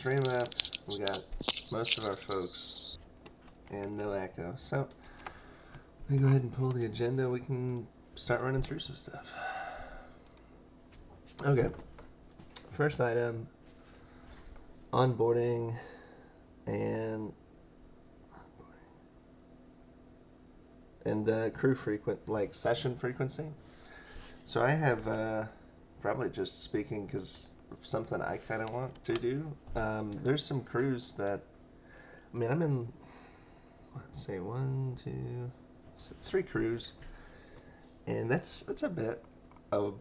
Streamlabs. We got most of our folks and no echo. So we go ahead and pull the agenda. We can start running through some stuff. Okay. First item, onboarding and crew session frequency. So I have probably just speaking because of something I kind of want to do. There's some crews that, I'm in, let's say 3 crews, and that's a bit. Oh,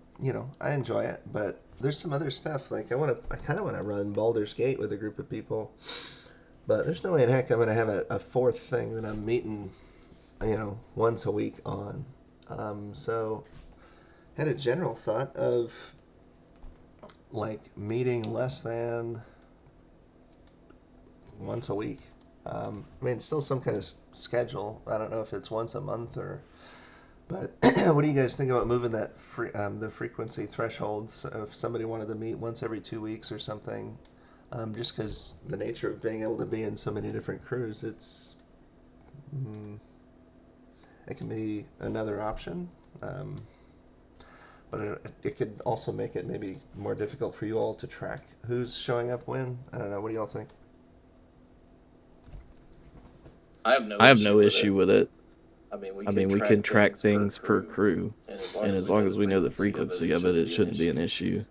I enjoy it, but there's some other stuff. Like I kind of want to run Baldur's Gate with a group of people, but there's no way in heck I'm gonna have a 4th thing that I'm meeting, once a week on. So had a general thought of like meeting less than once a week. Still some kind of schedule. I don't know if it's once a month but what do you guys think about moving that the frequency threshold? So if somebody wanted to meet once every 2 weeks or something, just because the nature of being able to be in so many different crews, it can be another option. But it could also make it maybe more difficult for you all to track who's showing up when. I don't know. What do y'all think? I have no issue with it. We can track things per crew, and as long as we know the frequency of it, it shouldn't be an issue.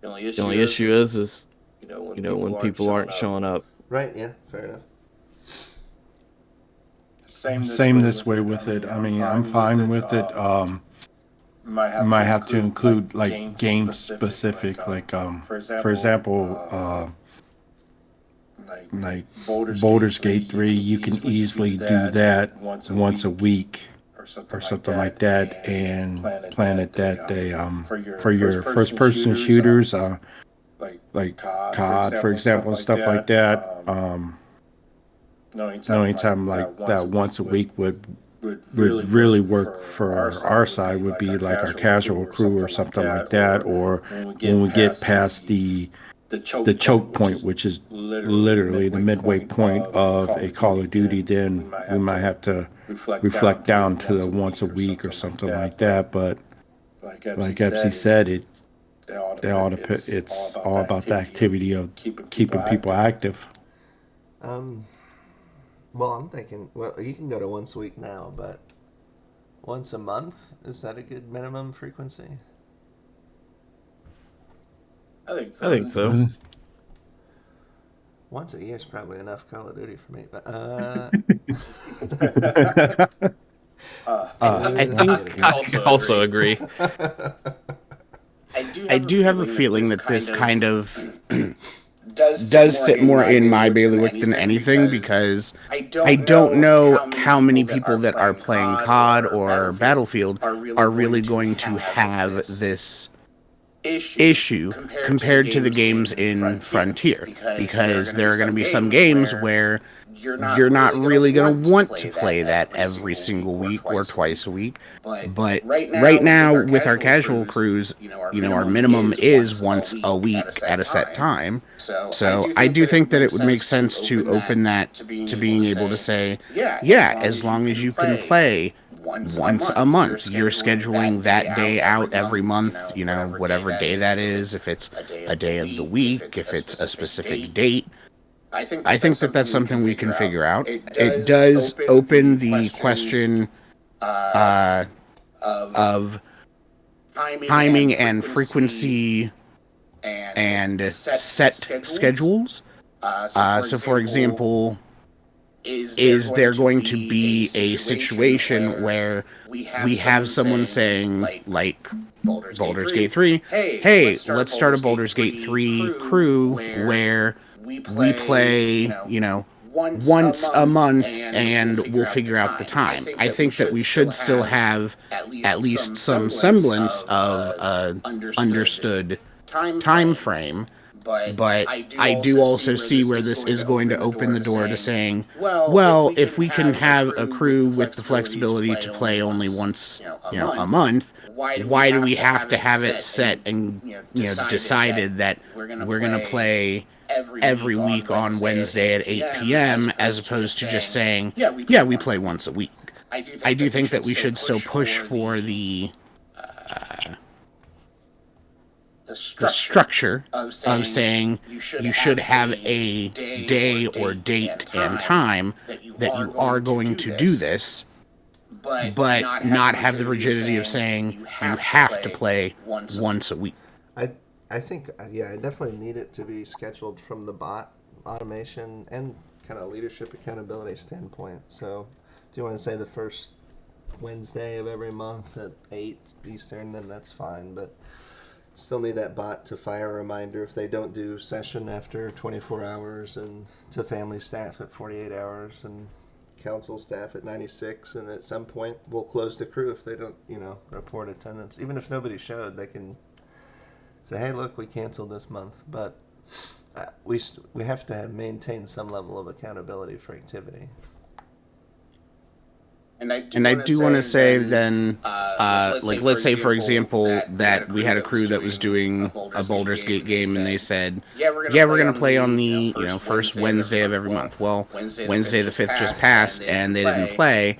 The only issue is when people aren't showing up. Right, yeah, fair enough. Same this way with it. I'm fine with it. Might have to include like game specific, like for example, like Baldur's Gate 3, you can easily do that once a week or something like that, and plan it that day. For your first person shooters, like COD, for example, and stuff like that. Knowing time like that once a week would really work for our side would be like our casual crew or something like that, or when we get past the choke point, which is literally the midway point of a Call of Duty, then we might have to reflect down to the once a week or something like that. But like Epsy said, it's all about the activity of keeping people active. Well, I'm thinking, you can go to once a week now, but once a month, is that a good minimum frequency? I think so. Once a year is probably enough Call of Duty for me, but I think I also agree. I do have a feeling that this kind of does sit more in my bailiwick than anything, because I don't know how many people that are playing COD or Battlefield are really going to have this issue compared to the games in Frontier, because there are going to be some games where you're not really going to want to play that every single week or twice a week. But right now, with our casual crews, our minimum is once a week at a set time. So I do think that it would make sense to open that to being able to say, yeah, as long as you can play once a month, you're scheduling that day out every month, whatever day that is, if it's a day of the week, if it's a specific date. I think that that's something we can figure out. It does open the question of timing and frequency and set schedules. So, for example, is there going to be a situation where we have someone saying, like Baldur's Gate 3, hey, let's start a Baldur's Gate 3 crew where we play, once a month, and we'll figure out the time. I think that we should still have at least some semblance of a understood time frame. But I do also see where this is going to open the door to saying, well, if we can have a crew with the flexibility to play only once, a month, why do we have to have it set and, decided that we're going to play every week on Wednesday at 8 p.m. as opposed to just saying, yeah, we play once a week. I do think that we should still push for the structure of saying you should have a day or date and time that you are going to do this, but not have the rigidity of saying you have to play once a week. I think, yeah, I definitely need it to be scheduled from the bot automation and kind of leadership accountability standpoint. So, do you want to say the first Wednesday of every month at 8 Eastern, then that's fine. But still need that bot to fire a reminder if they don't do session after 24 hours, and to family staff at 48 hours, and council staff at 96. And at some point, we'll close the crew if they don't, report attendance. Even if nobody showed, they can say, hey, look, we canceled this month. But we have to maintain some level of accountability for activity. And I do want to say then, let's say, for example, that we had a crew that was doing a Baldur's Gate game and they said, yeah, we're going to play on the, first Wednesday of every month. Well, Wednesday the 5th just passed and they didn't play.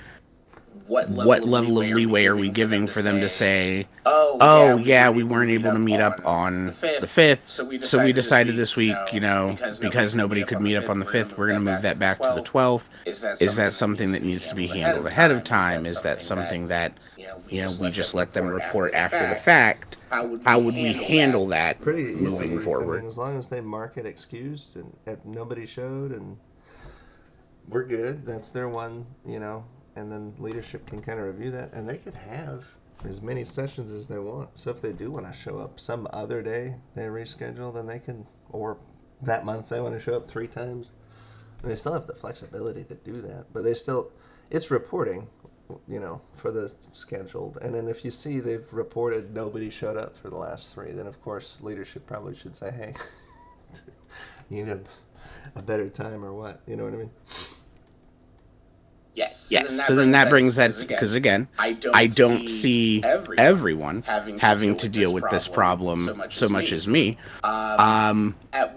What level of leeway are we giving for them to say, oh, yeah, we weren't able to meet up on the 5th, so we decided this week, because nobody could meet up on the 5th, we're going to move that back to the 12th. Is that something that needs to be handled ahead of time? Is that something that, we just let them report after the fact? How would we handle that pretty easily moving forward? I mean, as long as they mark it excused and if nobody showed and we're good, that's their one, and then leadership can kind of review that, and they could have as many sessions as they want. So if they do want to show up some other day, they reschedule, then they can, or that month they want to show up 3 times. And they still have the flexibility to do that, but it's reporting, for the scheduled. And then if you see they've reported nobody showed up for the last 3, then of course leadership probably should say, hey, you need a better time or what, you know what I mean? Yes. So then that brings that, because again, I don't see everyone having to deal with this problem so much as me. At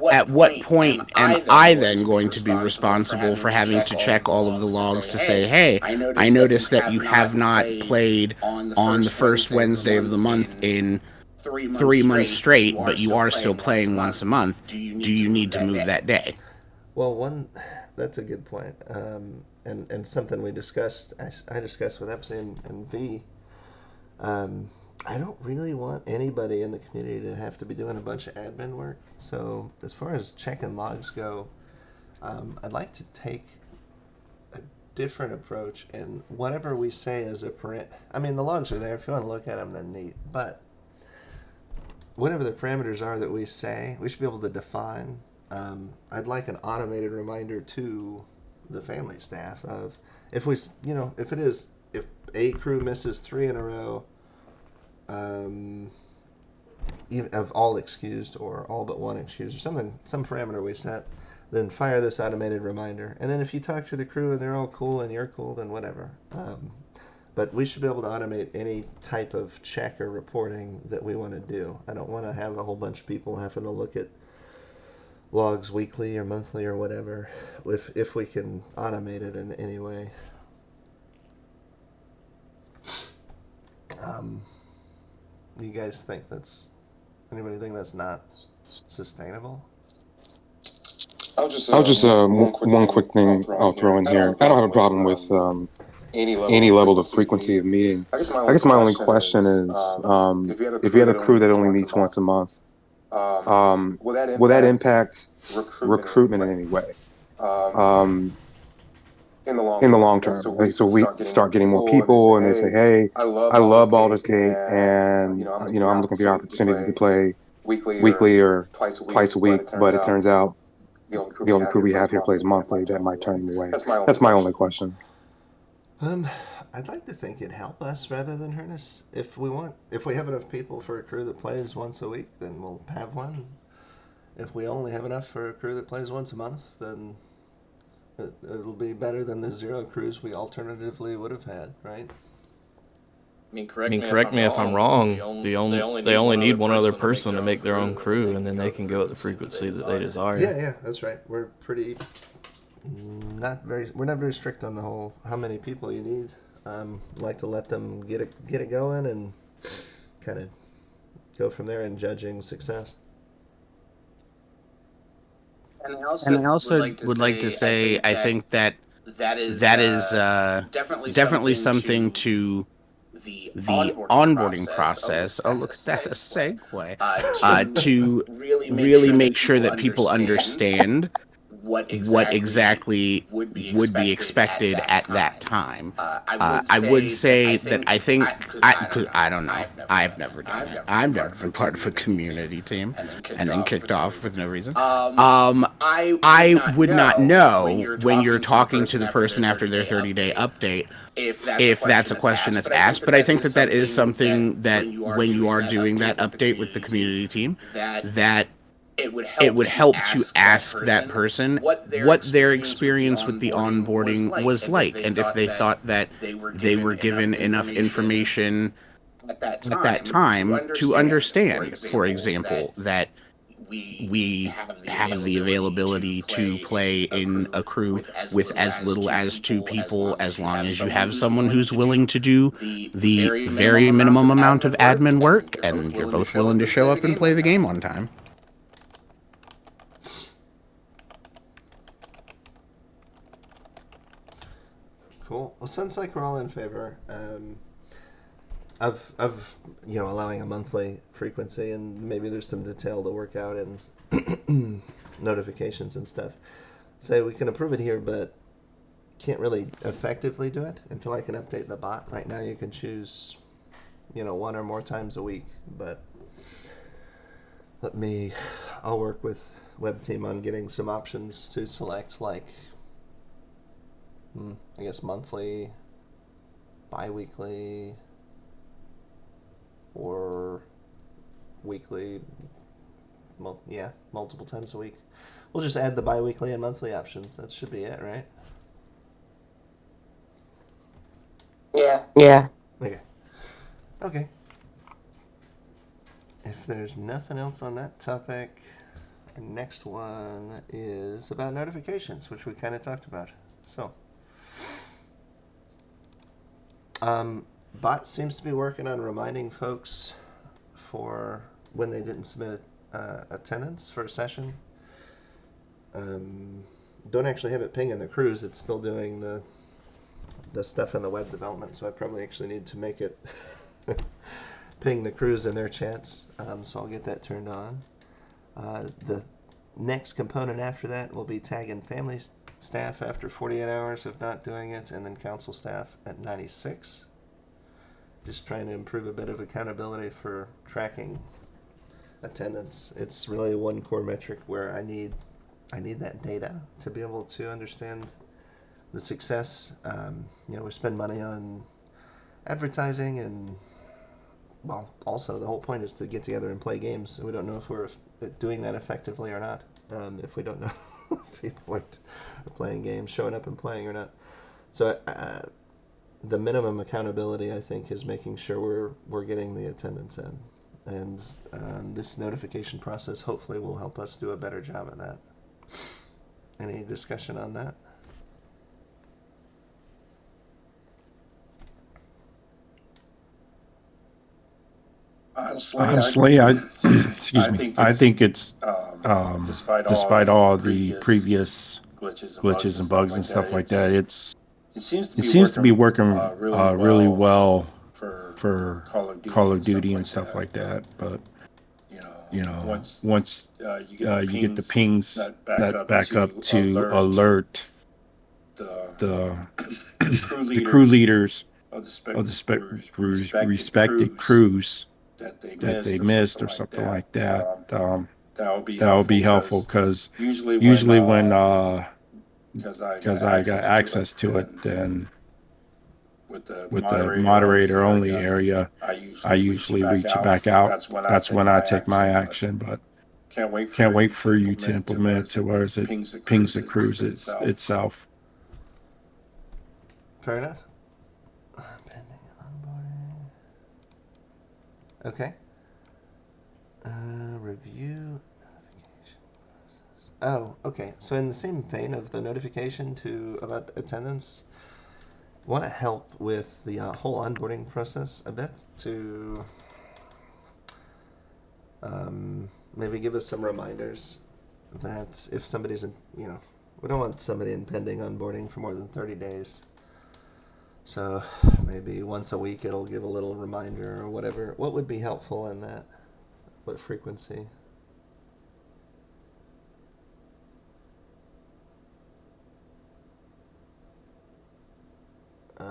what point am I then going to be responsible for having to check all of the logs to say, hey, I noticed that you have not played on the first Wednesday of the month in 3 months straight, but you are still playing once a month. Do you need to move that day? Well, that's a good point. And something we discussed, I discussed with Epsi and V. I don't really want anybody in the community to have to be doing a bunch of admin work. So as far as checking logs go, I'd like to take a different approach, and whatever we say is I mean, the logs are there. If you want to look at them, then neat. But whatever the parameters are that we say, we should be able to define. I'd like an automated reminder to the family staff of if a crew misses 3 in a row, even of all excused or all but one excused or some parameter we set, then fire this automated reminder. And then if you talk to the crew and they're all cool and you're cool, then whatever. But we should be able to automate any type of check or reporting that we want to do. I don't want to have a whole bunch of people having to look at logs weekly or monthly or whatever, if we can automate it in any way. You guys think anybody think that's not sustainable? I'll just one quick thing I'll throw in here. I don't have a problem with any level of frequency of meeting. I guess my only question is, if you have a crew that only meets once a month, will that impact recruitment in any way? In the long term, so we start getting more people, and they say, "Hey, I love Baldur's Gate, and I'm looking for the opportunity to play weekly or twice a week." But it turns out the only crew we have here plays monthly. That might turn them away. That's my only question. I'd like to think it'd help us rather than hurt us. If we have enough people for a crew that plays once a week, then we'll have one. If we only have enough for a crew that plays once a month, then it'll be better than the 0 crews we alternatively would have had, right? I mean, correct me if I'm wrong. They only need one other person to make their own crew, and then they can go at the frequency that they desire. Yeah, that's right. We're not very strict on the whole how many people you need. Like to let them get it going and kind of go from there in judging success. And I also would like to say, I think that is definitely something to the onboarding process. Oh, look at that, a segue. To really make sure that people understand what exactly would be expected at that time. I would say that I think, I don't know. I've never done it. I've never been part of a community team and then kicked off with no reason. I would not know when you're talking to the person after their 30-day update if that's a question that's asked, but I think that is something that when you are doing that update with the community team, that it would help to ask that person what their experience with the onboarding was like, and if they thought that they were given enough information at that time to understand, for example, that we have the availability to play in a crew with as little as 2 people, as long as you have someone who's willing to do the very minimum amount of admin work, and you're both willing to show up and play the game on time. Cool. Well, sounds like we're all in favor of allowing a monthly frequency, and maybe there's some detail to work out and notifications and stuff. So we can approve it here, but can't really effectively do it until I can update the bot. Right now, you can choose, 1 or more times a week, but I'll work with Web Team on getting some options to select, like, I guess monthly, bi-weekly, or weekly, multiple times a week. We'll just add the bi-weekly and monthly options. That should be it, right? Yeah. Okay. If there's nothing else on that topic, the next one is about notifications, which we kind of talked about. So, bot seems to be working on reminding folks for when they didn't submit attendance for a session. Don't actually have it ping in the crews. It's still doing the stuff in the web development, so I probably actually need to make it ping the crews in their chats. So I'll get that turned on. The next component after that will be tagging family staff after 48 hours of not doing it, and then council staff at 96. Just trying to improve a bit of accountability for tracking attendance. It's really one core metric where I need that data to be able to understand the success. We spend money on advertising, and also the whole point is to get together and play games. And we don't know if we're doing that effectively or not. If we don't know if people are playing games, showing up and playing or not. So the minimum accountability, I think, is making sure we're getting the attendance in. And this notification process hopefully will help us do a better job at that. Any discussion on that? Honestly, excuse me. I think it's despite all the previous glitches and bugs and stuff like that, it seems to be working really well for Call of Duty and stuff like that. But once you get the pings that back up to alert the crew leaders of the respected crews that they missed or something like that, that would be helpful, because usually when because I got access to it, then with the moderator only area, I usually reach back out. That's when I take my action, but can't wait for you to implement it to where it pings the crews itself. Fair enough. Pending onboarding. Okay. Review. Oh, okay. So in the same vein of the notification about attendance, want to help with the whole onboarding process a bit to maybe give us some reminders that if somebody's we don't want somebody in pending onboarding for more than 30 days. So maybe once a week it'll give a little reminder or whatever. What would be helpful in that? What frequency?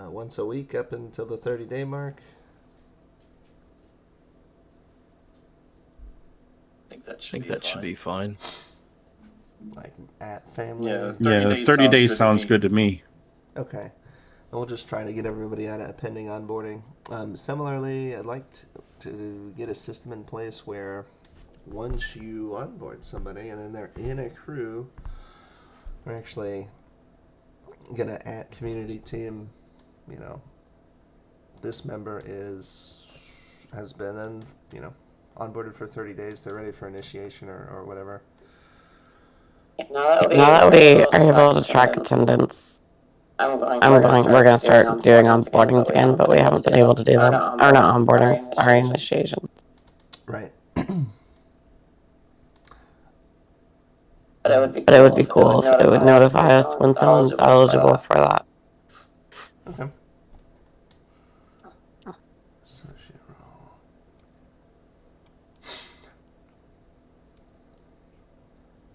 Once a week up until the 30-day mark. I think that should be fine. Like at family. Yeah, 30 days sounds good to me. Okay. We'll just try to get everybody out of pending onboarding. Similarly, I'd like to get a system in place where once you onboard somebody and then they're in a crew, we're actually gonna add community team. This member has been onboarded for 30 days. They're ready for initiation or whatever. Now that we are able to track attendance, we're going to start doing onboardings again, but we haven't been able to do them. Or not onboardings, sorry, initiations. Right. But it would be cool if it would notify us when someone's eligible for that. Okay. Associate role.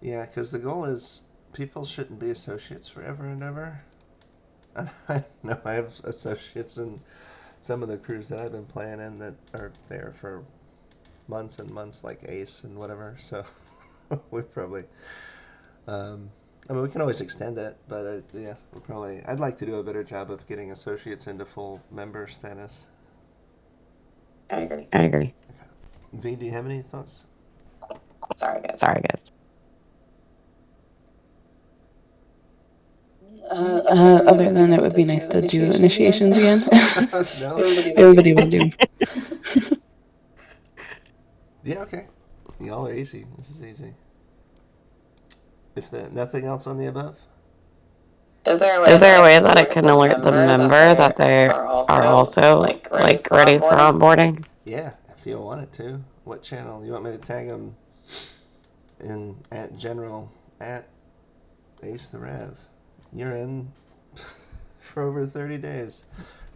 Yeah, because the goal is people shouldn't be associates forever and ever. And I know I have associates in some of the crews that I've been playing in that are there for months and months, like Ace and whatever. So we probably, we can always extend it, but I'd like to do a better job of getting associates into full member status. I agree. Okay. V, do you have any thoughts? Sorry, guys. Other than it would be nice to do initiations again. No? Everybody would do. Yeah, okay. Y'all are easy. This is easy. Nothing else on the above? Is there a way that I can alert the member that they are also like ready for onboarding? Yeah, if you want it to. What channel? You want me to tag them at general at Ace the Rev? You're in for over 30 days.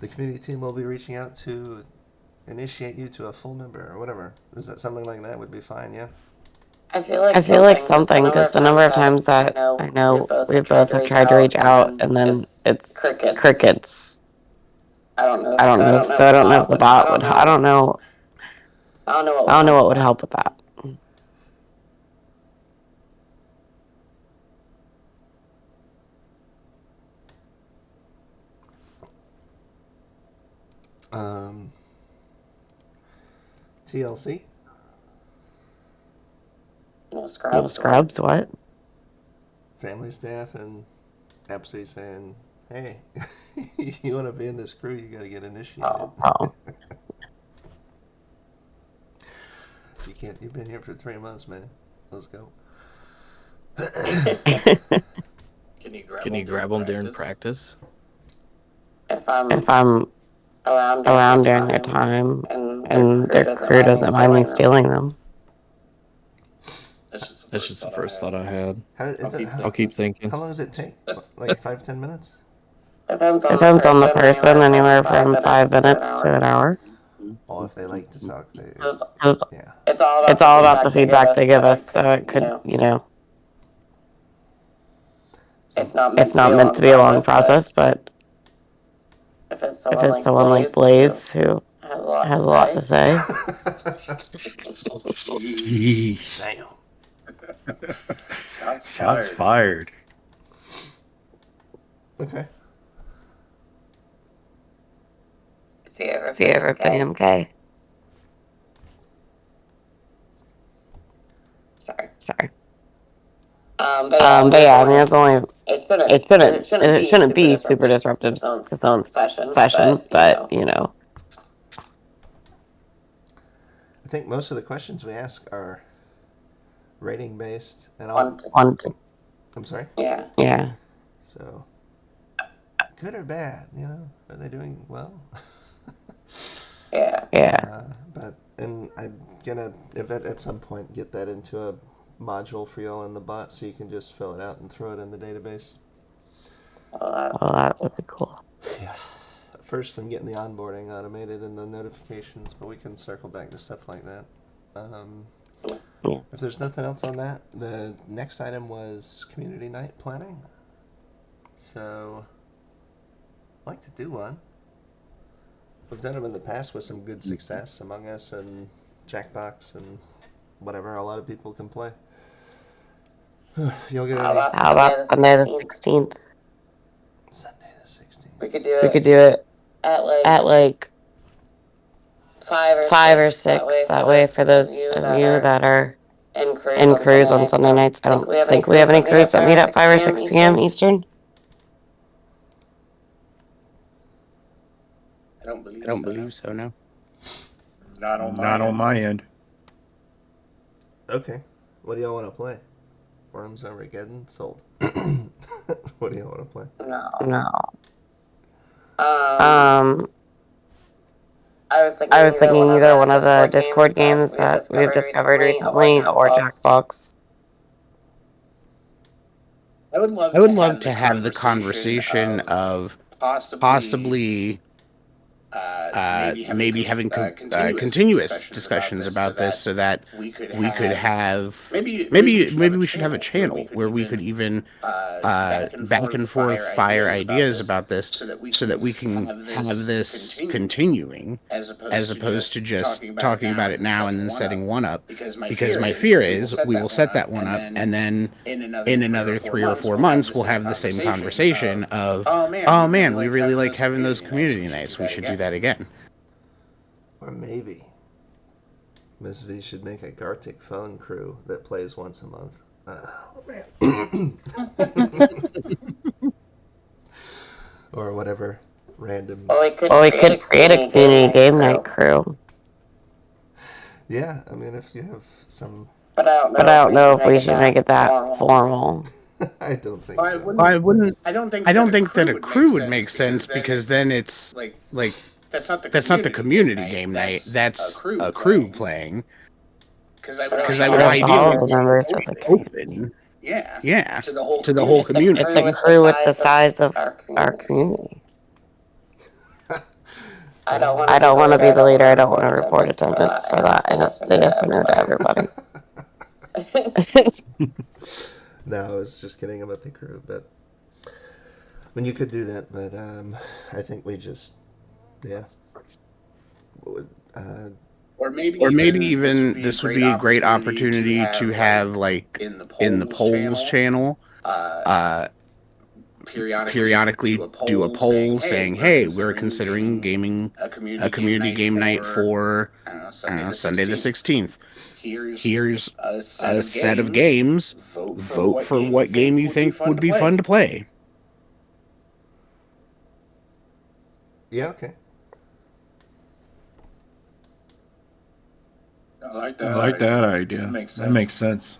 The community team will be reaching out to initiate you to a full member or whatever. Is that something like that would be fine, yeah? I feel like something because the number of times that I know we both have tried to reach out and then it's crickets. I don't know. So I don't know if the bot would. I don't know. I don't know what would help with that. TLC? No scrubs. What? Family staff and Epsi saying, hey, you want to be in this crew, you got to get initiated. Oh. You've been here for 3 months, man. Let's go. Can you grab them during practice? If I'm around during their time and their crew doesn't mind me stealing them. That's just the first thought I had. I'll keep thinking. How long does it take? Like 5-10 minutes? Depends on the person, anywhere from 5 minutes to an hour. Oh, if they like to talk, yeah. It's all about the feedback they give us, so it could, it's not meant to be a long process, but if it's someone like Blaze who has a lot to say. Damn. Shots fired. Okay. See everybody, MK. Sorry. But yeah, I mean, it's only it shouldn't be super disruptive to someone's session, but think most of the questions we ask are rating based, and I'm sorry. Yeah. So, good or bad, are they doing well? Yeah. And I'm gonna, if at some point, get that into a module for y'all in the bot, so you can just fill it out and throw it in the database. Well, that would be cool. Yeah. First, I'm getting the onboarding automated and the notifications, but we can circle back to stuff like that. Yeah. If there's nothing else on that, the next item was community night planning. So, I'd like to do one. We've done them in the past with some good success. Among Us and Jackbox and whatever. A lot of people can play. You'll get any? How about Sunday the 16th? Sunday the 16th. We could do it at like 5 or 6. That way, for those of you that are in crews on Sunday nights, I don't think we have any crews that meet at 5 or 6 p.m. Eastern. I don't believe so, no. Not on my end. Okay. What do y'all want to play? Worms Armageddon? Sold. What do y'all want to play? No. I was thinking either one of the Discord games that we've discovered recently or Jackbox. I would love to have the conversation of possibly maybe having continuous discussions about this, so that we could have maybe we should have a channel where we could even back and forth fire ideas about this, so that we can have this continuing, as opposed to just talking about it now and then setting one up. Because my fear is we will set that one up, and then in another 3 or 4 months we'll have the same conversation of, oh man, we really like having those community nights, we should do that again. Or maybe Miss V should make a Gartic phone crew that plays once a month. Oh, man. Or whatever random. Well, we could create a community game night crew. Yeah, I mean, if you have some. But I don't know if we should make it that formal. I don't think so. I don't think that a crew would make sense, because then it's like that's not the community game night. That's a crew playing. Because I would ideally all the members of the open, yeah, to the whole community. It's a crew with the size of our community. I don't want to be the leader. I don't want to report attendance for that. And say yes or no to everybody. No, I was just kidding about the crew, but I mean, you could do that, but I think we just, yeah. Or maybe even this would be a great opportunity to have, like, in the polls channel, periodically do a poll saying, hey, we're considering gaming a community game night for, I don't know, Sunday the 16th. Here's a set of games. Vote for what game you think would be fun to play. Yeah, okay. I like that idea. That makes sense.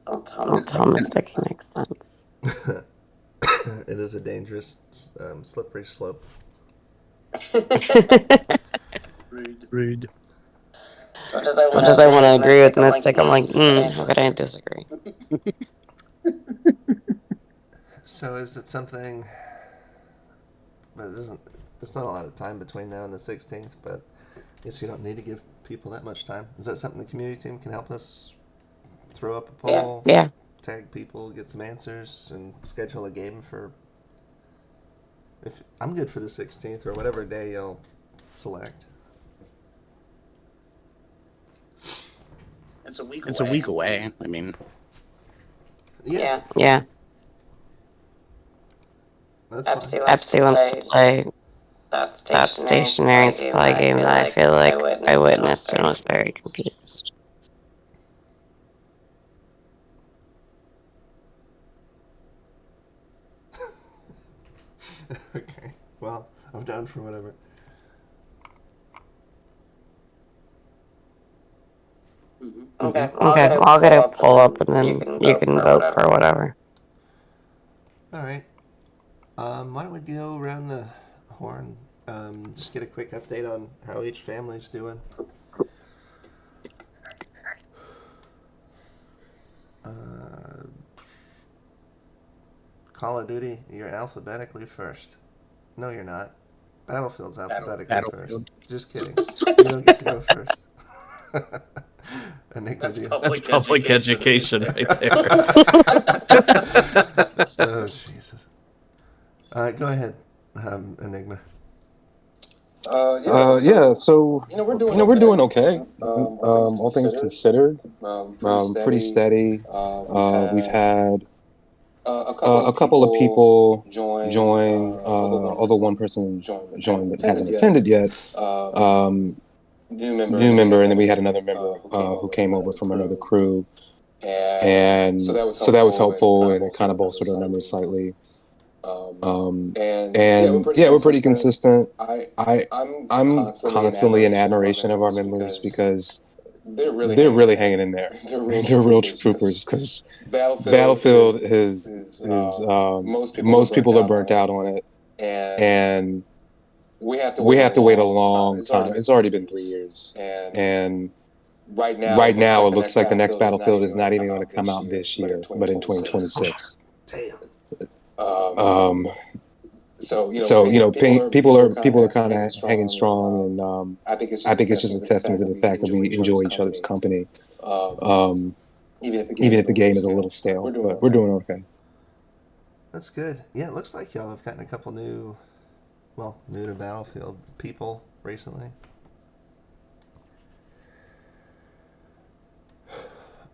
Don't tell mistake makes sense. It is a dangerous, slippery slope. Rude. So much as I want to agree with Mystic, I'm like, how could I disagree? So is it something? But it's not a lot of time between now and the 16th. But I guess you don't need to give people that much time. Is that something the community team can help us throw up a poll? Yeah. Tag people, get some answers, and schedule a game for. If I'm good for the 16th or whatever day you'll select. It's a week away. I mean. Yeah. Epsi wants to play that stationary supply game that I feel like I witnessed and was very confused. Okay. Well, I'm down for whatever. Okay, well, I'll get a pull up, and then you can vote for whatever. All right. Why don't we go around the horn? Just get a quick update on how each family's doing. Call of Duty, you're alphabetically first. No, you're not. Battlefield's alphabetically first. Just kidding. You don't get to go first. That's public education right there. Oh, Jesus. Go ahead, Enigma. Yeah. So we're doing okay. All things considered, pretty steady. We've had a couple of people join, although one person joined that hasn't attended yet. New member, and then we had another member who came over from another crew, and so that was helpful, and it kind of bolstered our numbers slightly. And yeah, we're pretty consistent. I'm constantly in admiration of our members because they're really hanging in there. They're real troopers because Battlefield is most people are burnt out on it, and we have to wait a long time. It's already been 3 years, and right now it looks like the next Battlefield is not even going to come out this year, but in 2026. Damn. So people are kind of hanging strong, and I think it's just a testament to the fact that we enjoy each other's company, even if the game is a little stale. But we're doing okay. That's good. Yeah, it looks like y'all have gotten a couple new to Battlefield people recently.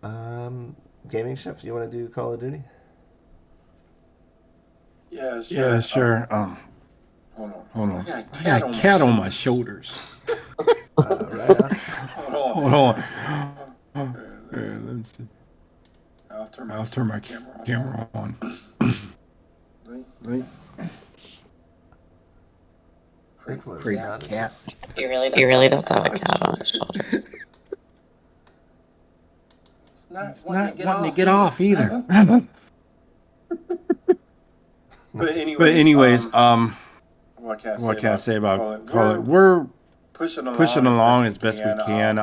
Gaming Chef, you want to do Call of Duty? Yeah, sure. Hold on. I got a cat on my shoulders. Right on. Hold on. Let me see. I'll turn my camera on. Crazy cat. He really does have a cat on his shoulders. It's not wanting to get off either. But anyways, what can I say about Call It? We're pushing along as best we can.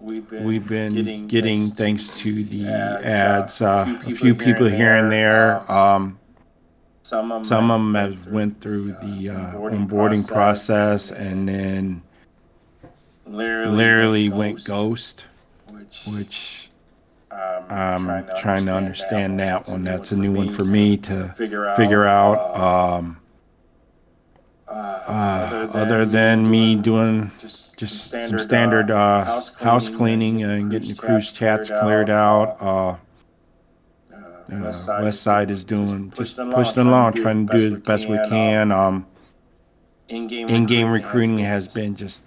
We've been getting, thanks to the ads, a few people here and there. Some of them have went through the onboarding process and then literally went ghost, which I'm trying to understand that one. That's a new one for me to figure out. Other than me doing just some standard house cleaning and getting the cruise chats cleared out. West Side is doing just pushing along, trying to do as best we can. In-game recruiting has been just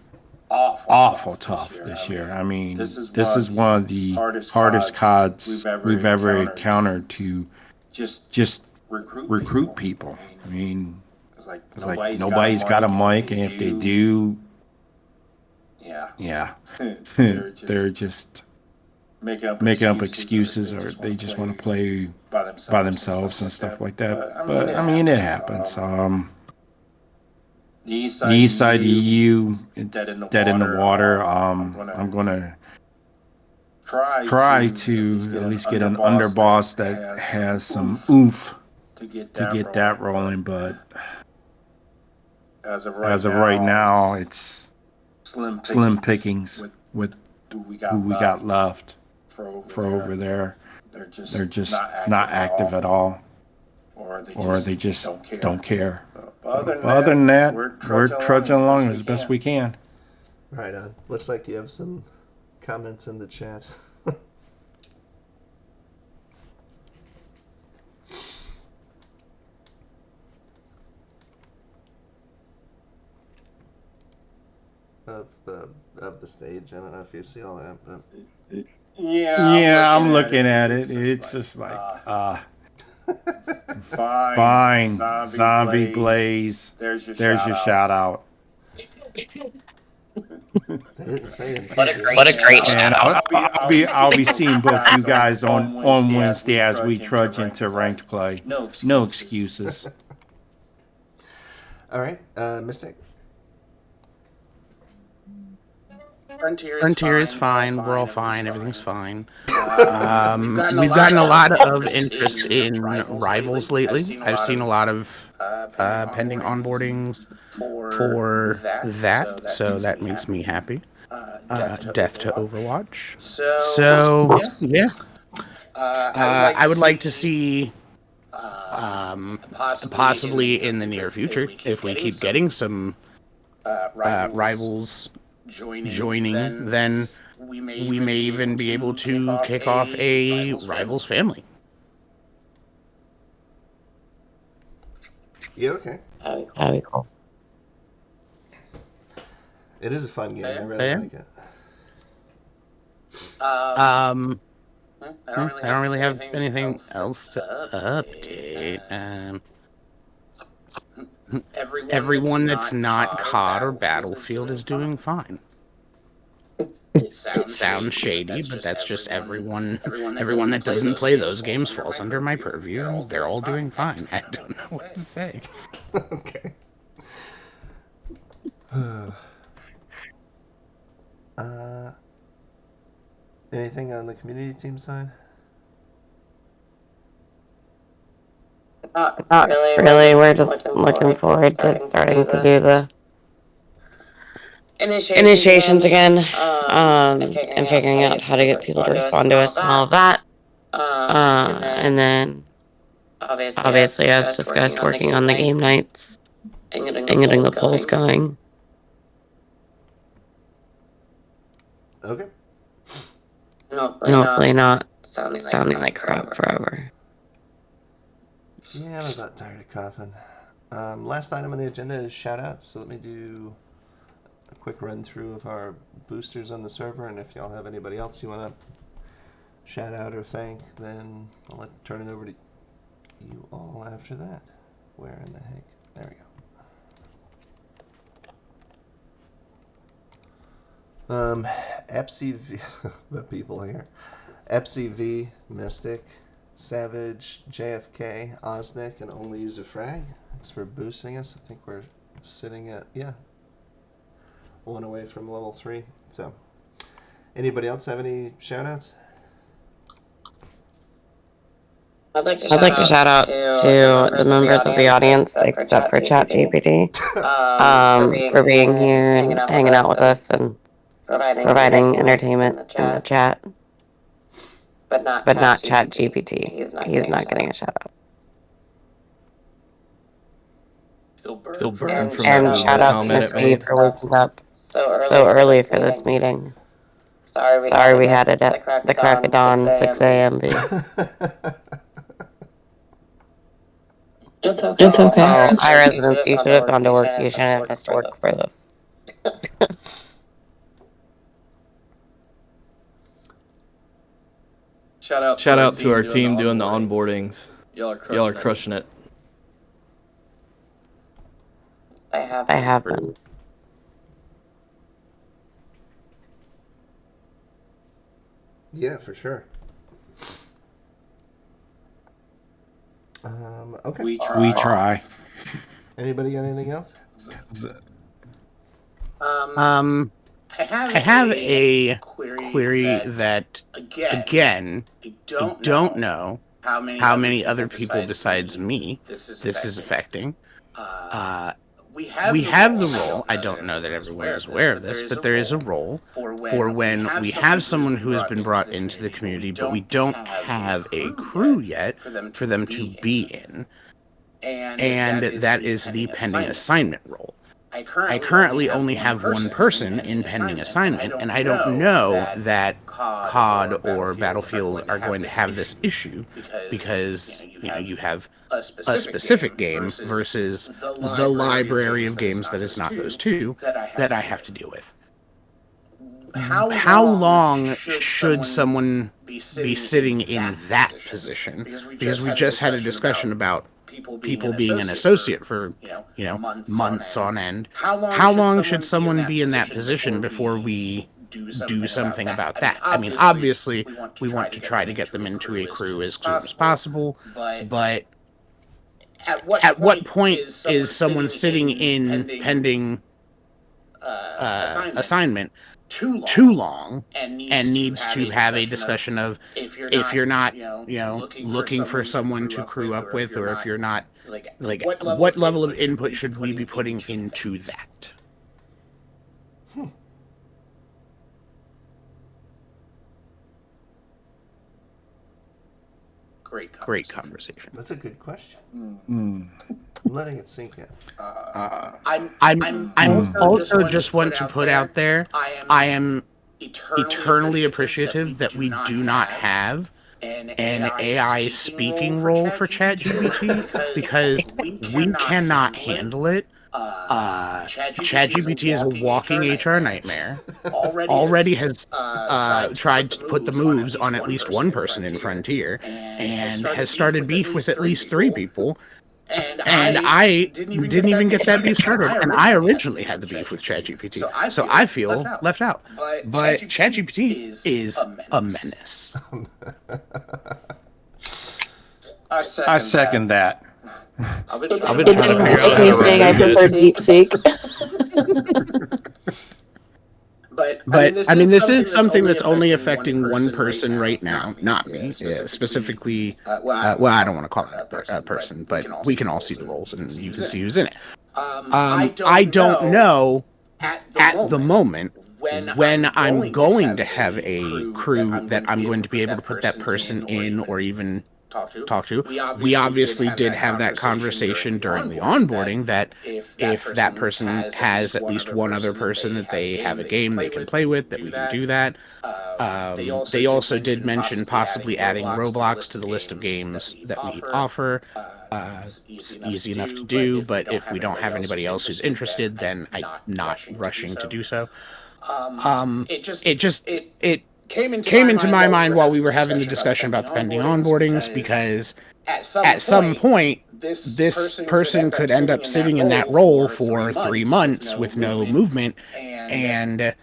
awful tough this year. I mean, this is one of the hardest CODs we've ever encountered to just recruit people. I mean, it's like nobody's got a mic, and if they do, yeah, they're just making up excuses, or they just want to play by themselves and stuff like that. But I mean, it happens. The East Side EU, it's dead in the water. I'm gonna try to at least get an underboss that has some oomph to get that rolling, but as of right now, it's slim pickings with who we got left for over there. They're just not active at all, or they just don't care. But other than that, we're trudging along as best we can. Right on. Looks like you have some comments in the chat. of the stage. I don't know if you see all that, but yeah, I'm looking at it. It's just like fine, Zombie Blaze. There's your shout out. They didn't say in What a great And shout out. I'll be seeing both you guys on Wednesday as we trudge into ranked play. No excuses. All right, Mystic. Frontier is fine. We're all fine. Everything's fine. We've gotten a lot of interest in rivals lately. I've seen a lot of pending onboardings for that, so that makes me happy. Death to Overwatch. So yeah, I would like to see possibly in the near future if we keep getting some rivals joining, then we may even be able to kick off a rivals family. Yeah, okay. That'd be cool. It is a fun game. I really like it. I don't really have anything else to update. Everyone that's not COD or Battlefield is doing fine. It sounds shady, but that's just everyone that doesn't play those games falls under my purview. They're all doing fine. I don't know what to say. Okay. Anything on the community team side? Not really. We're just looking forward to starting to do the initiations again, and figuring out how to get people to respond to us and all of that. And then, obviously, as discussed, working on the game nights and getting the polls going. Okay. Hopefully not sounding like crap forever. Yeah, I'm about tired of coughing. Last item on the agenda is shout-outs, so let me do a quick run-through of our boosters on the server, and if y'all have anybody else you want to shout out or thank, then I'll turn it over to you all after that. Where in the heck? There we go. FCV, the people here. FCV, Mystic, Savage, JFK, Osnick, and Only Use a Frag. Thanks for boosting us. I think we're sitting at, one away from level 3. So, anybody else have any shout-outs? I'd like to shout out to the members of the audience, except for ChatGPT, for being here and hanging out with us and providing entertainment in the chat. But not ChatGPT. He's not getting a shout out. Still burned from And that shout out to Miss B for waking up so early for this meeting. Sorry we had it at the crack of dawn, 6 a.m. It's okay. Oh, high residents, you should have gone to work. You shouldn't have missed work for this. Shout out to our team doing the onboardings. Y'all are crushing it. I have been. Yeah, for sure. Okay. We try. Anybody got anything else? I have a query that again, I don't know how many other people besides me this is affecting. We have the role. I don't know that everyone is aware of this, but there is a role for when we have someone who has been brought into the community, but we don't have a crew yet for them to be in. And that is the pending assignment role. I currently only have one person in pending assignment, and I don't know that COD or Battlefield are going to have this issue because you have a specific game versus the library of games that is not those two that I have to deal with. How long should someone be sitting in that position? Because we just had a discussion about people being an associate for, months on end. How long should someone be in that position before we do something about that? I mean, obviously, we want to try to get them into a crew as soon as possible, but at what point is someone sitting in pending assignment too long and needs to have a discussion of if you're not looking for someone to crew up with, or if you're not what level of input should we be putting into that? Great conversation. That's a good question. I'm letting it sink in. I'm also just want to put out there, I am eternally appreciative that we do not have an AI speaking role for ChatGPT because we cannot handle it. ChatGPT is a walking HR nightmare. Already has tried to put the moves on at least one person in Frontier, and has started beef with at least 3 people. And I didn't even get that beef started, and I originally had the beef with ChatGPT, so I feel left out. But ChatGPT is a menace. I second that. I've been trying to figure out how to saying I remove prefer it. DeepSeek. But I mean, this is something that's only affecting one person right now, not me specifically. Well, I don't want to call it a person, but we can all see the roles, and you can see who's in it. I don't know at the moment when I'm going to have a crew that I'm going to be able to put that person in or even talk to. We obviously did have that conversation during the onboarding that if that person has at least one other person that they have a game they can play with, that we can do that. They also did mention possibly adding Roblox to the list of games that we offer. It's easy enough to do, but if we don't have anybody else who's interested, then I'm not rushing to do so. It came into my mind while we were having the discussion about the pending onboardings, because at some point this person could end up sitting in that role for 3 months with no movement, and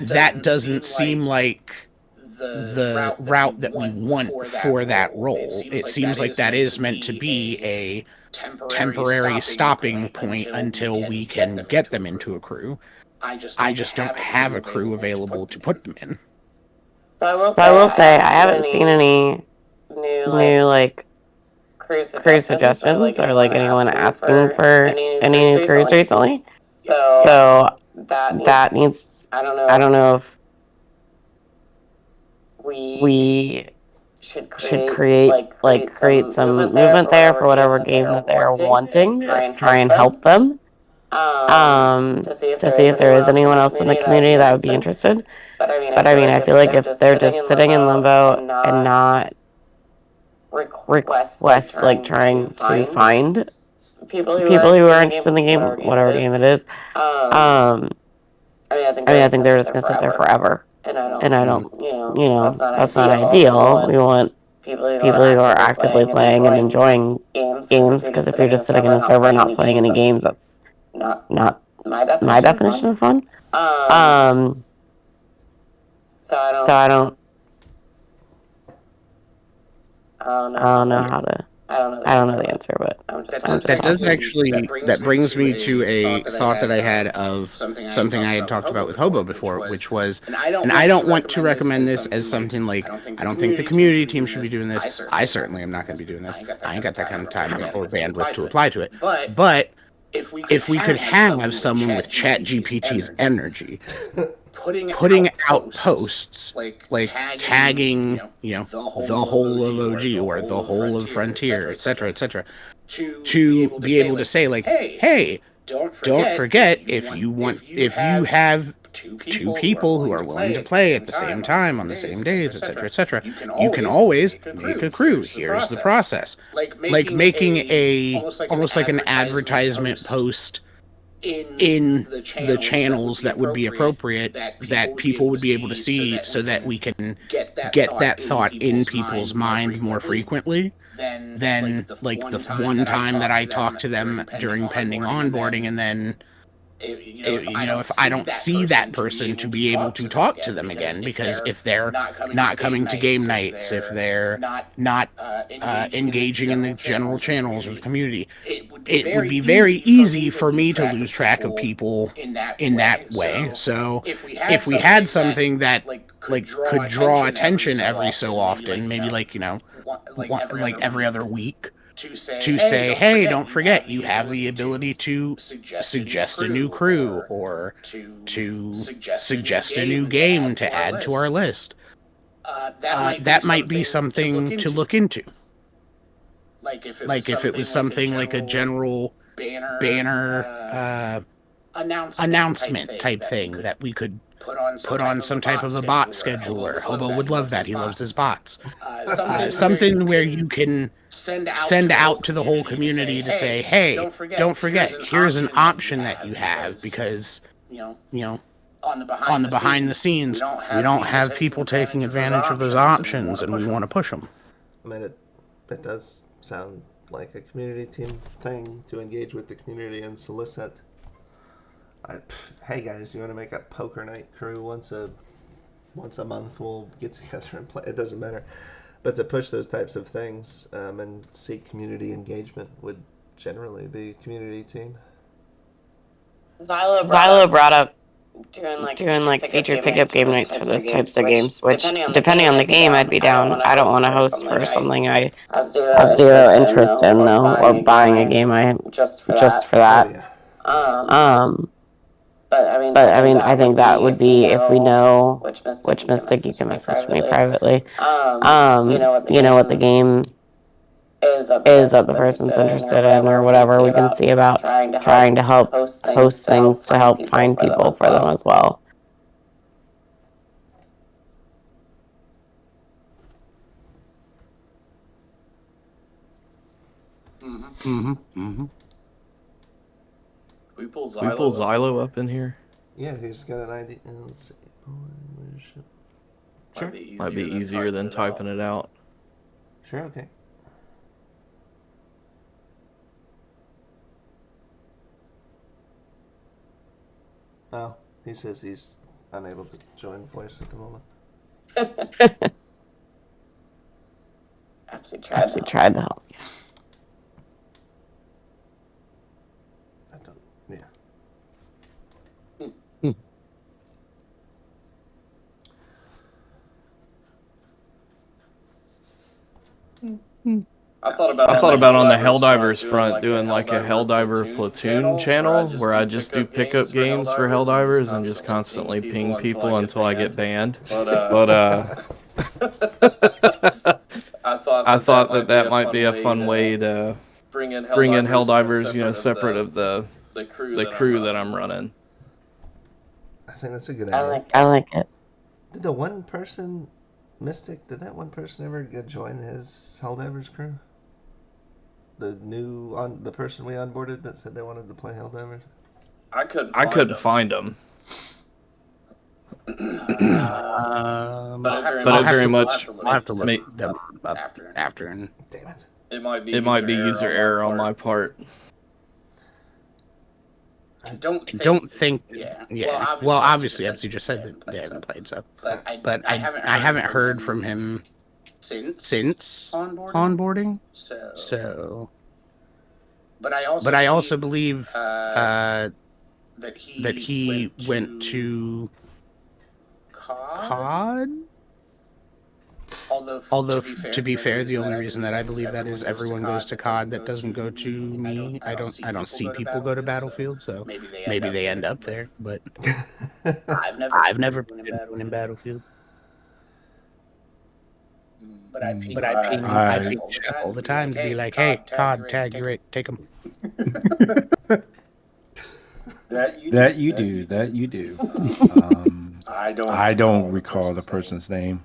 that doesn't seem like the route that we want for that role. It seems like that is meant to be a temporary stopping point until we can get them into a crew. I just don't have a crew available to put them in. So I will say I haven't seen any new like crew suggestions or like anyone asking for any new crews recently. So that needs. I don't know if we should create some movement there for whatever game that they're wanting. Just try and help them. To see if there is anyone else in the community that would be interested. But I mean, I feel like if they're just sitting in limbo and not request like trying to find people who are interested in the game, whatever game it is, I think they're just gonna sit there forever. And I don't, that's not ideal. We want people who are actively playing and enjoying games, because if you're just sitting in a server not playing any games, that's not my definition of fun. So I don't know how to. I don't know the answer, but that brings me to a thought that I had of something I had talked about with Hobo before, which was, and I don't want to recommend this as something like, I don't think the community team should be doing this. I certainly am not going to be doing this. I ain't got that kind of time or bandwidth to apply to it. But if we could have someone with ChatGPT's energy putting out posts like tagging the whole of OG or the whole of Frontier, etc., to be able to say like, hey, don't forget if you have 2 people who are willing to play at the same time on the same days, etc., you can always make a crew. Here's the process. Like making almost like an advertisement post in the channels that would be appropriate, that people would be able to see, so that we can get that thought in people's mind more frequently. than like the one time that I talked to them during pending onboarding, and then if I don't see that person to be able to talk to them again, because if they're not coming to game nights, if they're not engaging in the general channels or the community, it would be very easy for me to lose track of people in that way. So if we had something that could draw attention every so often, maybe like every other week, to say, hey, don't forget, you have the ability to suggest a new crew or to suggest a new game to add to our list. That might be something to look into. Like if it was something like a general banner announcement type thing that we could put on some type of a bot scheduler. Hobo would love that. He loves his bots. Something where you can send out to the whole community to say, hey, don't forget, here's an option that you have, because, on the behind the scenes, we don't have people taking advantage of those options, and we want to push them. I mean, it does sound like a community team thing to engage with the community and solicit. Hey guys, you want to make a poker night crew once a month? We'll get together and play. It doesn't matter, but to push those types of things and seek community engagement would generally be a community team. Xylo brought up doing like featured pickup game nights for those types of games, which depending on the game, I'd be down. I don't want to host for something I have zero interest in, though, or buying a game I just for that. Oh, yeah. But I mean, I think that would be, if we know which Mystic, you can message me privately. You know what the game is that the person's interested in, or whatever. We can see about trying to help host things to help find people for them as well. We pull Xylo up in here. Yeah, he's got an ID. Let's see. Sure. Might be easier than typing it out. Sure, okay. Oh, he says he's unable to join voice at the moment. Absolutely tried to help. I don't. Yeah. I thought about on the Helldivers front doing like a Helldiver platoon channel where I just do pickup games for Helldivers and just constantly ping people until I get banned. But I thought that might be a fun way to bring in Helldivers, separate of the crew that I'm running. I think that's a good idea. I like it. Did the one person, Mystic, did that one person ever join his Helldivers crew? The person we onboarded that said they wanted to play Helldivers? I couldn't find them. But I very much I'll have to look them up after. And Damn it. It might be user error on my part. I don't think. Yeah. Well, obviously, Epsy just said that they haven't played, so. But I haven't heard from him since onboarding. So. But I also believe that he went to COD. Although to be fair, the only reason that I believe that is everyone goes to COD that doesn't go to me. I don't see people go to Battlefield, so maybe they end up there. But I've never been in Battlefield. But I ping Chef all the time to be like, hey, COD, tag, you're right, take him. That you do. I don't recall the person's name.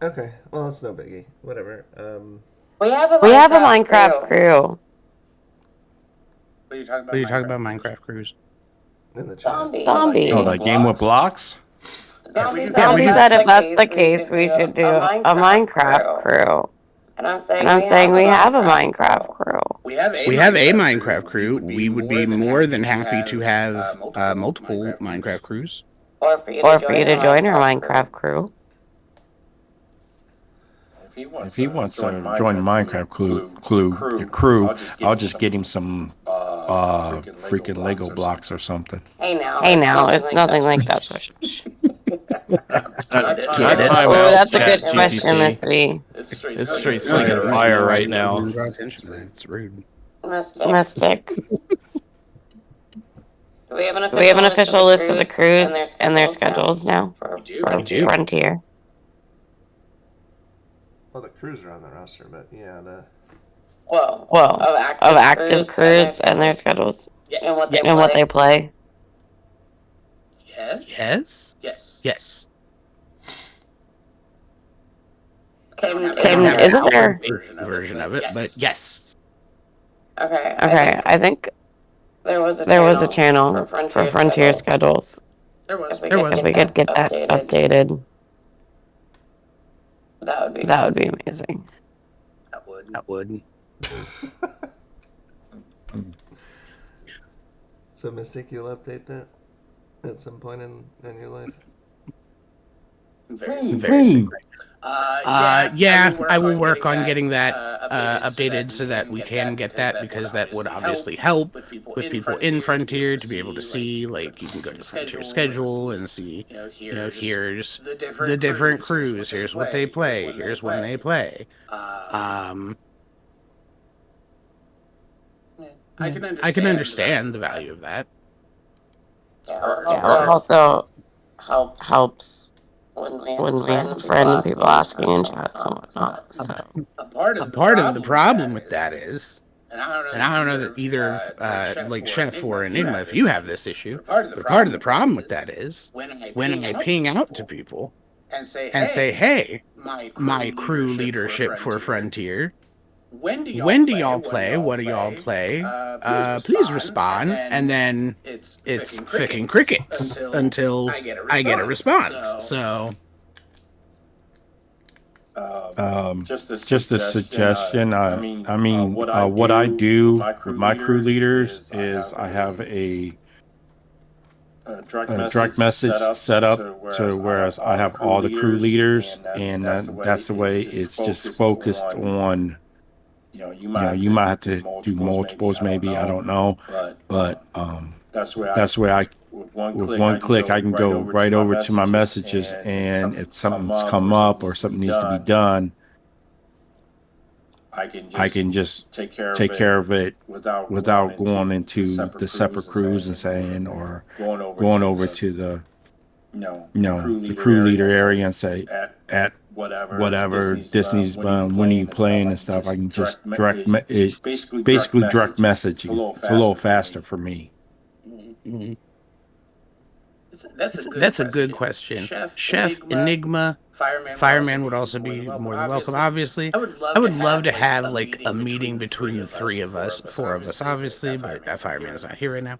Okay, well, it's no biggie. Whatever. We have a Minecraft crew. What are you talking about Minecraft crews? In the chat. Zombie. Oh, the game with blocks? Zombie said if that's the case, we should do a Minecraft crew. And I'm saying we have a Minecraft crew. We have a Minecraft crew. We would be more than happy to have multiple Minecraft crews. Or for you to join our Minecraft crew. If he wants to join the Minecraft crew, I'll just get him some freaking Lego blocks or something. Hey now, it's nothing like that. Oh, that's a good question, Miss V. It's straight slinging fire right now. It's rude. Mystic. Do we have an official list of the crews and their schedules now for Frontier? Well, the crews are on the roster, but yeah, of active crews and their schedules and what they play. Yes. Isn't there version of it? But yes. Okay, I think there was a channel for Frontier schedules. There was. If we could get that updated, that would be amazing. That would. So, Mystic, you'll update that at some point in your life? Very soon. I will work on getting that updated so that we can get that, because that would obviously help with people in Frontier to be able to see, like, you can go to Frontier schedule and see, here's the different crews, here's what they play, here's when they play. I can understand the value of that. Yeah, it also helps when we have friend people asking in chats and whatnot. So A part of the problem with that is, and I don't know that either of like Chef or Enigma, if you have this issue, but part of the problem with that is when I ping out to people and say, hey, my crew leadership for Frontier, when do y'all play? What do y'all play? Please respond. And then it's freaking crickets until I get a response. So, just a suggestion. I mean, what I do with my crew leaders is I have a direct message set up to whereas I have all the crew leaders, and that's the way it's just focused on. You might have to do multiples, maybe, I don't know, but that's where I, with one click, I can go right over to my messages, and if something's come up or something needs to be done, I can just take care of it without going into the separate crews and saying, or going over to the the crew leader area and say, at whatever Disney's when are you playing and stuff. I can just basically direct message you. It's a little faster for me. Mm-hmm. That's a good question. Chef, Enigma, Fireman would also be more than welcome. Obviously, I would love to have like a meeting between the three of us, four of us, obviously, but Fireman's not here right now.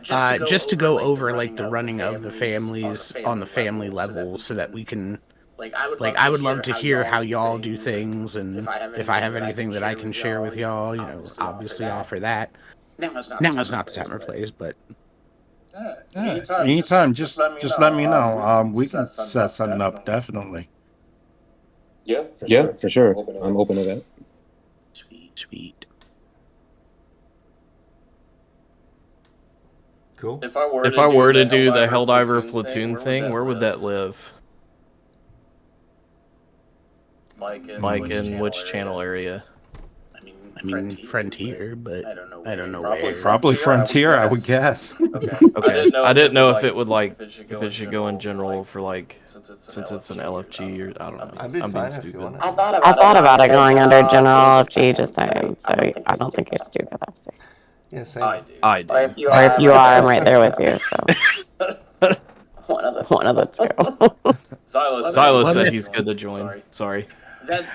Just to go over like the running of the families on the family level, so that we can. I would love to hear how y'all do things, and if I have anything that I can share with y'all, obviously offer that. Now is not the time or place, but anytime, just let me know. We can set something up, definitely. Yeah, for sure. I'm open to that. Sweet. Cool. If I were to do the Helldiver platoon thing, where would that live? Mike, in which channel area? I mean, Frontier, but I don't know where. Probably Frontier, I would guess. Okay. I didn't know if it would if it should go in general for since it's an LFG, or I don't know. I'm being stupid. I thought about it going under general LFG just saying, so I don't think you're stupid, obviously. Yeah, same. I do. Or if you are, I'm right there with you. So one of the two. Silas said he's good to join. Sorry.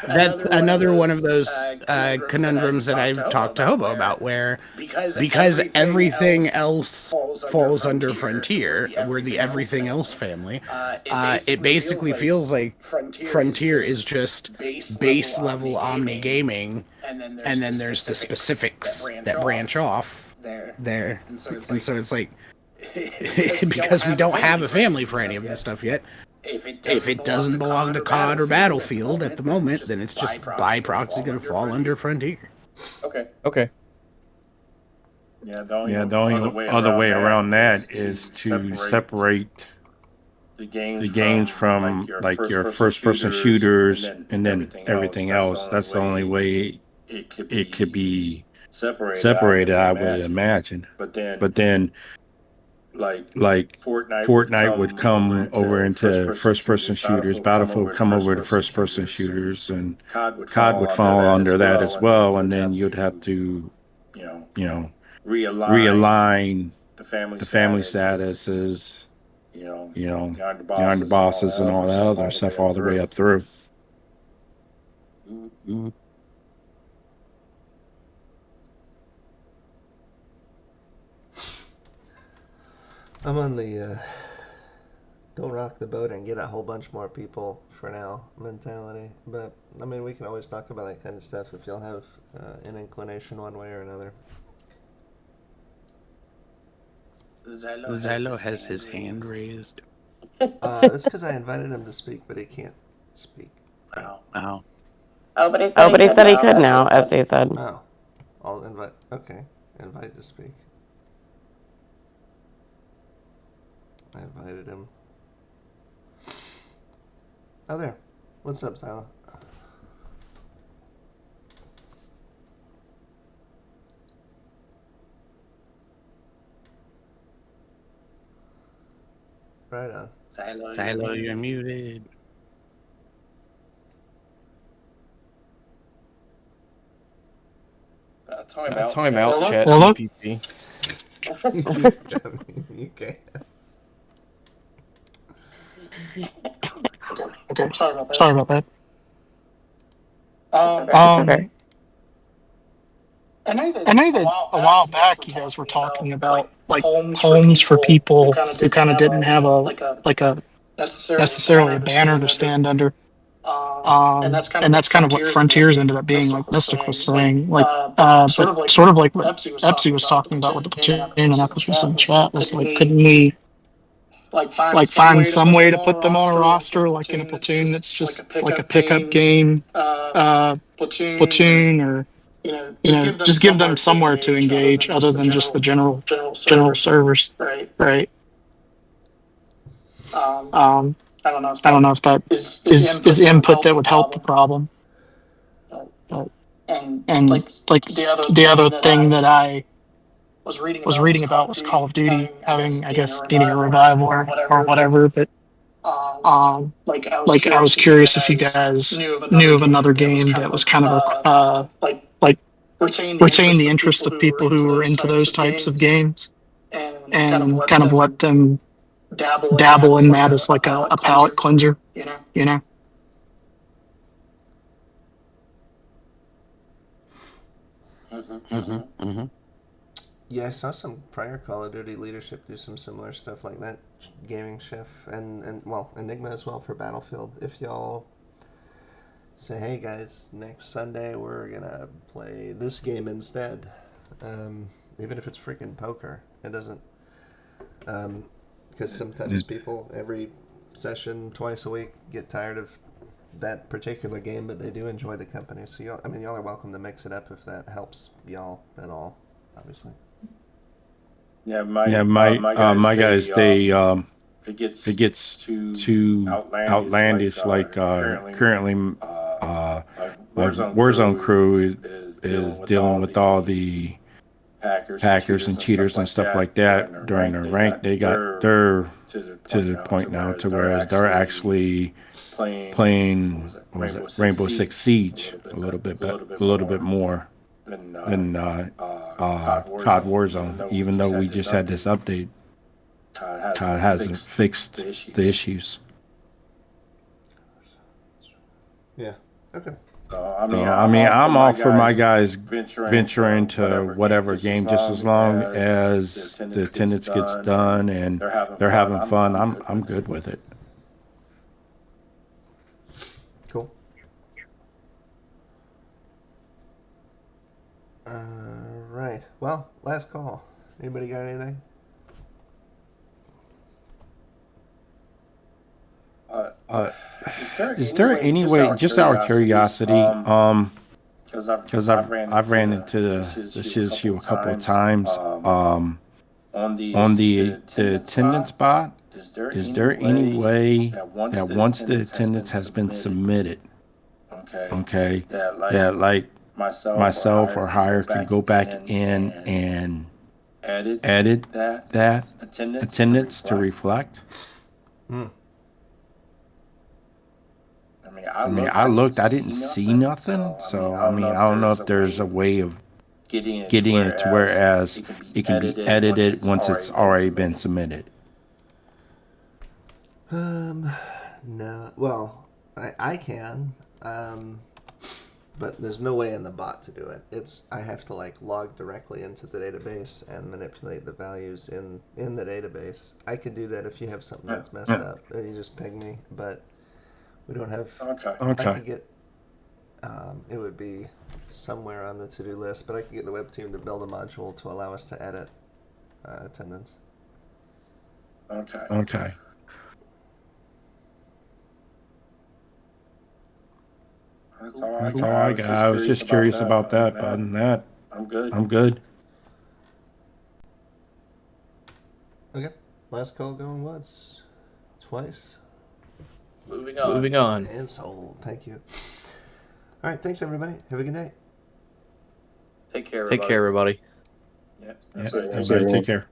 that's another one of those conundrums that I've talked to Hobo about, where because everything else falls under Frontier, we're the everything else family. It basically feels like Frontier is just base level Omni gaming, and then there's the specifics that branch off there. And so it's like, because we don't have a family for any of this stuff yet, if it doesn't belong to COD or Battlefield at the moment, then it's just by proxy going to fall under Frontier. Okay. Yeah, the only other way around that is to separate the games from like your first person shooters and then everything else. That's the only way it could be separated, I would imagine. But then like Fortnite would come over into first person shooters, Battlefield would come over to first person shooters, and COD would fall under that as well, and then you'd have to, realign the family statuses, the underbosses and all that other stuff all the way up through. I'm on the don't rock the boat and get a whole bunch more people for now mentality. But, I mean, we can always talk about that kind of stuff if y'all have an inclination one way or another. Zylo has his hand raised. It's because I invited him to speak, but he can't speak. Oh. Oh, but he said he could now, Epsy said. Oh. I'll invite. Okay. Invite to speak. I invited him. Oh, there. What's up, Silo? Right on. Silo, you're muted. Time out, chat GPT. You can't. Okay, sorry about that. It's okay. I know that a while back you guys were talking about like homes for people who kind of didn't have a necessarily a banner to stand under. And that's kind of what Frontiers ended up being, like Mystic was saying. But sort of like what Epsy was talking about with the platoon, and I put this in the chat, was like, couldn't we like find some way to put them on a roster, like in a platoon that's just like a pickup game platoon, or just give them somewhere to engage other than just the general servers, right? I don't know if that is input that would help the problem. And like the other thing that I was reading about was Call of Duty having, I guess, needing a revival or whatever. But like I was curious if you guys knew of another game that was kind of like retain the interest of people who were into those types of games, and kind of let them dabble in that as like a palate cleanser, you know. Yeah, I saw some prior Call of Duty leadership do some similar stuff like that. Gaming Chef and well, Enigma as well for Battlefield. If y'all say, hey guys, next Sunday we're gonna play this game instead, even if it's freaking poker, it doesn't. Because sometimes people every session twice a week get tired of that particular game, but they do enjoy the company. So y'all are welcome to mix it up if that helps y'all at all, obviously. Yeah, my guys, they if it gets too outlandish, like currently Warzone crew is dealing with all the hackers and cheaters and stuff like that during their rank. They're to the point now to whereas they're actually playing Rainbow Six Siege a little bit more than COD Warzone, even though we just had this update. COD hasn't fixed the issues. Yeah. Okay. I'm all for my guys venture into whatever game just as long as the attendance gets done and they're having fun. I'm good with it. Cool. Right. Well, last call. Anybody got anything? Is there any way, just out of curiosity, because I've ran into this issue a couple of times, on the attendance bot, is there any way that once the attendance has been submitted, okay, that like myself or hire can go back in and edit that attendance to reflect? Hmm. I looked, I didn't see nothing. So, I don't know if there's a way of getting it to whereas it can be edited once it's already been submitted. No. Well, I can. But there's no way in the bot to do it. I have to like log directly into the database and manipulate the values in the database. I could do that if you have something that's messed up. You just ping me, but we don't have. Okay. I could get. It would be somewhere on the to-do list, but I could get the web team to build a module to allow us to edit attendance. Okay. That's all I got. I was just curious about that. But other than that, I'm good. Okay. Last call going once, twice. Moving on. And sold. Thank you. All right. Thanks, everybody. Have a good day. Take care, everybody. Yeah, everybody take care.